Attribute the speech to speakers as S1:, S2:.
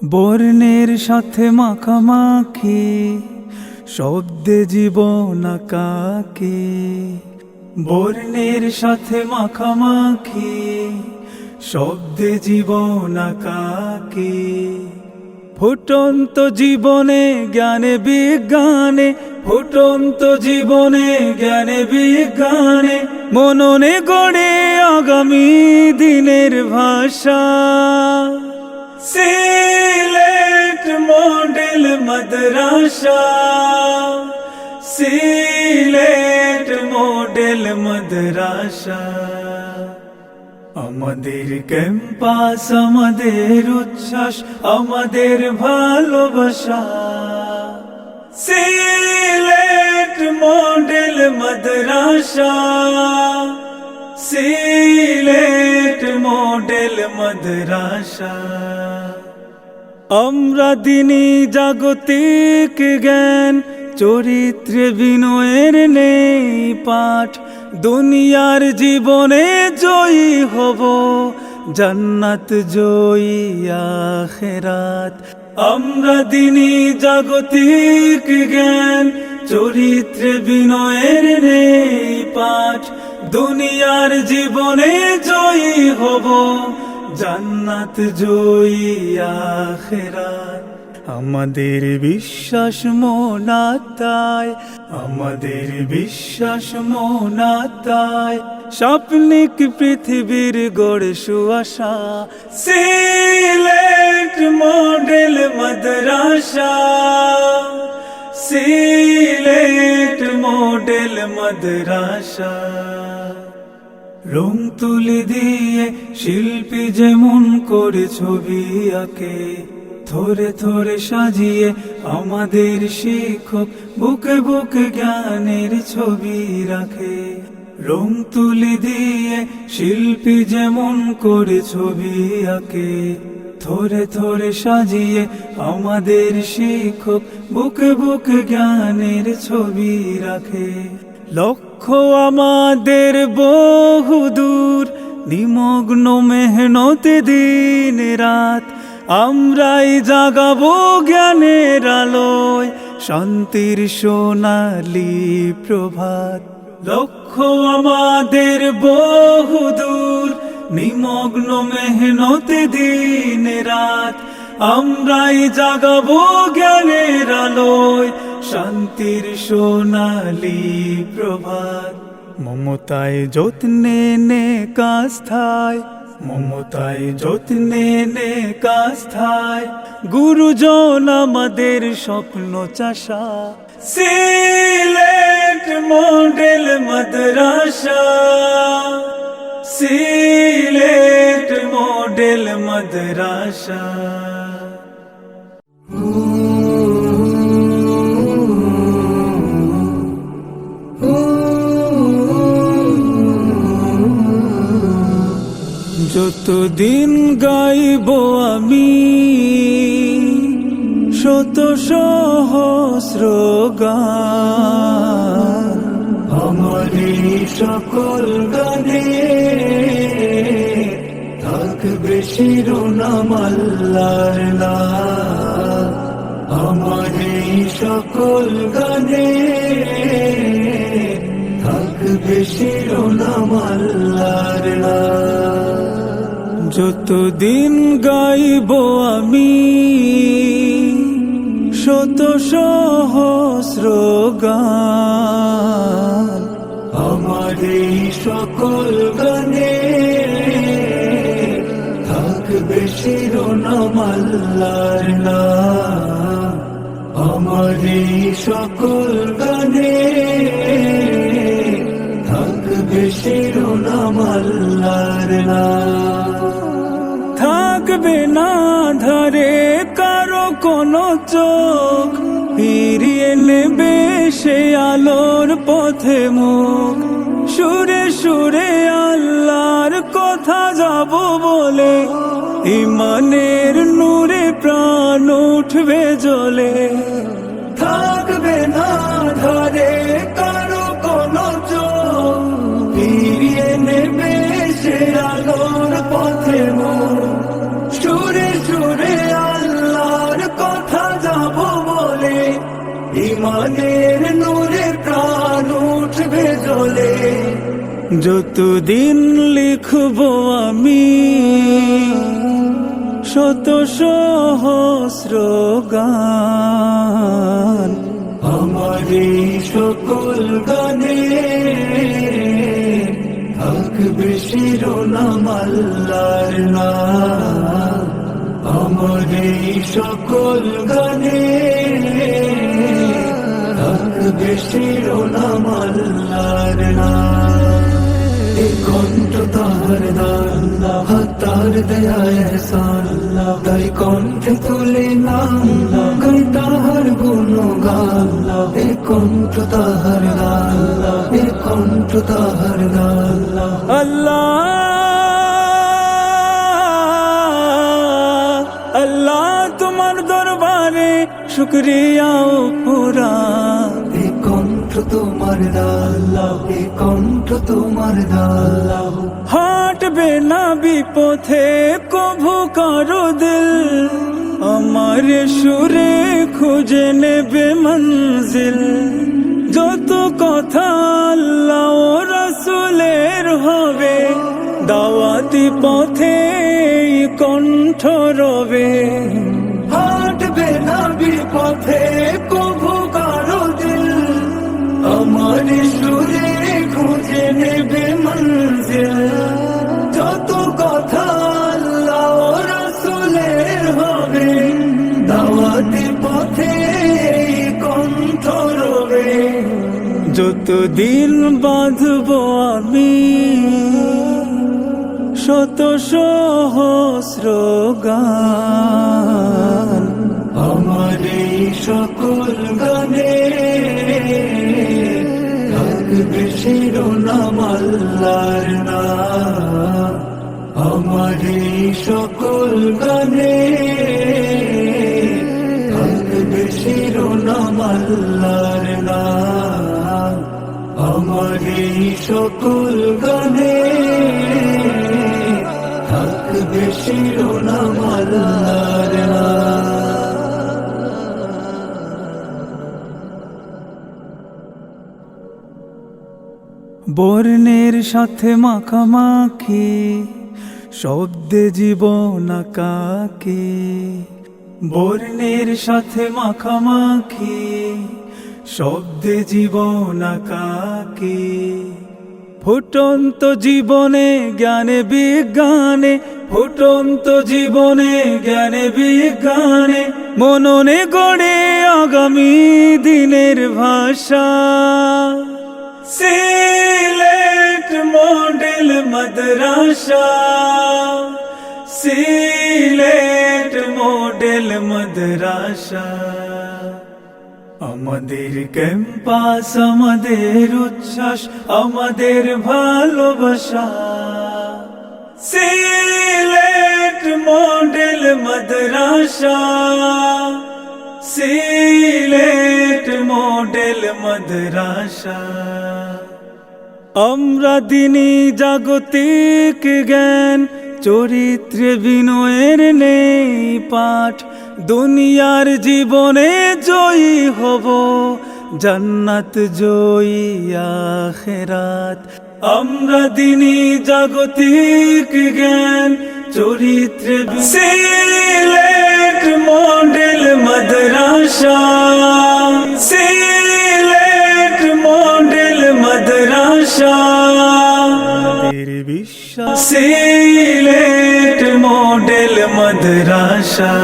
S1: বর্ণের সাথে মাখামাখি, শব্দে জীবন আঁকাকে। বর্ণের সাথে মাখামাখি, শব্দে জীবন আঁকাকে। ফুটন্ত জীবনে জ্ঞানে বিজ্ঞানে, ফুটন্ত জীবনে জ্ঞানে বিজ্ঞানে, মননে গড়ে আগামী দিনের ভাষা। সিলেট মডেল মাদ্রাসা, সিলেট মডেল মাদ্রাসা। আমাদের ক্যাম্পাস, আমাদের উচ্ছ্বাস, আমাদের ভালোবাসা। সিলেট মডেল মাদ্রাসা, সিলেট মডেল মাদ্রাসা। আমরা দিনী জাগতিক জ্ঞান, চরিত্রে বিনয়ের নেই পাঠ। দুনিয়ার জীবনে জয়ী হব, জান্নাত জয়ী আখিরাত। আমরা দিনী জাগতিক জ্ঞান, চরিত্রে বিনয়ের নেই পাঠ। দুনিয়ার জীবনে জয়ী হব, জান্নাত জয়ী আখিরাত। আমাদের বিশ্বাস মনাতায়, আমাদের বিশ্বাস মনাতায়। স্বপ্নিক পৃথিবীর গড়ে সুআশা। সিলেট মডেল মাদ্রাসা, সিলেট মডেল মাদ্রাসা। রং তুলি দিয়ে শিল্পী যেমন করে ছবি আঁকে, থরে থরে সাজিয়ে আমাদের শিক্ষক বুকে বুকে জ্ঞানের ছবি রাখে। রং তুলি দিয়ে শিল্পী যেমন করে ছবি আঁকে, থরে থরে সাজিয়ে আমাদের শিক্ষক বুকে বুকে জ্ঞানের ছবি রাখে। লক্ষ্য আমাদের বহুদূর, নিমগ্ন মেহনতে দিন রাত। আমরাই জাগাবো জ্ঞানের আলোয়, শান্তির সোনালি প্রভাত। লক্ষ্য আমাদের বহুদূর, নিমগ্ন মেহনতে দিন রাত। আমরাই জাগাবো জ্ঞানের আলোয়, শান্তির সোনালি প্রভাত। মমতায় যত্নে নে কাস্থায়, মমতায় যত্নে নে কাস্থায়। গুরুজন আমাদের স্বপ্ন চাষা। সিলেট মডেল মাদ্রাসা, সিলেট মডেল মাদ্রাসা। যতদিন গাইব আমি শত সহস্র গান, আমারই সকল গানে থাকবে শিরোনাম আল্লাহর নাম। আমারই সকল গানে থাকবে শিরোনাম আল্লাহর নাম। যতদিন গাইব আমি শত সহস্র গান, আমার এই সকল গানে থাকবে শিরোনাম আল্লাহর নাম। আমার এই সকল গানে থাকবে শিরোনাম আল্লাহর নাম। থাকবে না ধরে কারো কোনো চোখ, ফিরিয়ে নেবে সে আলোর পথে মুখ। সুরে সুরে আল্লাহর কথা যাব বলে, ইমানের নূরে প্রাণ উঠবে জ্বলে। থাকবে না ধরে কারো কোনো চোখ, ফিরিয়ে নেবে সে আলোর পথে মুখ। সুরে সুরে আল্লাহ রাসূলের নূরে প্রাণ উঠবে জ্বলে। যতদিন লিখবো আমি শত সহস্র গান, আমার এই সকল গানে থাকবে শিরোনাম আল্লাহর নাম। আমার এই সকল গানে থাকবে শিরোনাম আল্লাহর নাম। এই কণ্ঠ তাহার দান, তার দয়ায় এহসান, তাই কণ্ঠে তুলে নাম গাই তাহার গুণগান। এই কণ্ঠ তাহার গান, এই কণ্ঠ তাহার গান। আল্লাহ আল্লাহ তোমার দরবারে শুকরিয়া ও পুরা। এই কণ্ঠ তোমার দান, এই কণ্ঠ তোমার দান। হাঁটবে না বিপথে কভু কারো দিল, আমার সুরে খুঁজে নেবে মঞ্জিল। যত কথা আল্লাহ ও রাসূলের হবে, দাওয়াতি পথে কণ্ঠ রবে। হাঁটবে না বিপথে কভু কারো দিল, আমার সুরে খুঁজে নেবে মঞ্জিল। যত কথা আল্লাহ ও রাসূলের হবে, দাওয়াতি পথে কণ্ঠ রবে। যতদিন বাঁধবো আমি শত সহস্র গান, আমার এই সকল গানে থাকবে শিরোনাম আল্লাহর নাম। আমার এই সকল গানে থাকবে শিরোনাম আল্লাহর নাম। আমার এই সকল গানে থাকবে শিরোনাম আল্লাহর নাম। বর্ণের সাথে মাখামাখি শব্দে জীবন আঁকাকে। বর্ণের সাথে মাখামাখি শব্দে জীবন আঁকাকে। ফুটন্ত জীবনে জ্ঞানে বিজ্ঞানে, ফুটন্ত জীবনে জ্ঞানে বিজ্ঞানে, মননে গড়ে আগামী দিনের ভাষা। সিলেট মডেল মাদ্রাসা, সিলেট মডেল মাদ্রাসা। আমাদের ক্যাম্পাস, আমাদের উচ্ছ্বাস, আমাদের ভালোবাসা। সিলেট মডেল মাদ্রাসা, সিলেট মডেল মাদ্রাসা। আমরা দিনী জাগতিক জ্ঞান, চরিত্রে বিনয়ের নেই পাঠ। দুনিয়ার জীবনে জয়ী হব, জান্নাত জয়ী আখিরাত। আমরা দিনী জাগতিক জ্ঞান, চরিত্রে সিলেট মডেল মাদ্রাসা, সিলেট মডেল মাদ্রাসা। বিশ্বাস সিলেট মডেল মাদ্রাসা।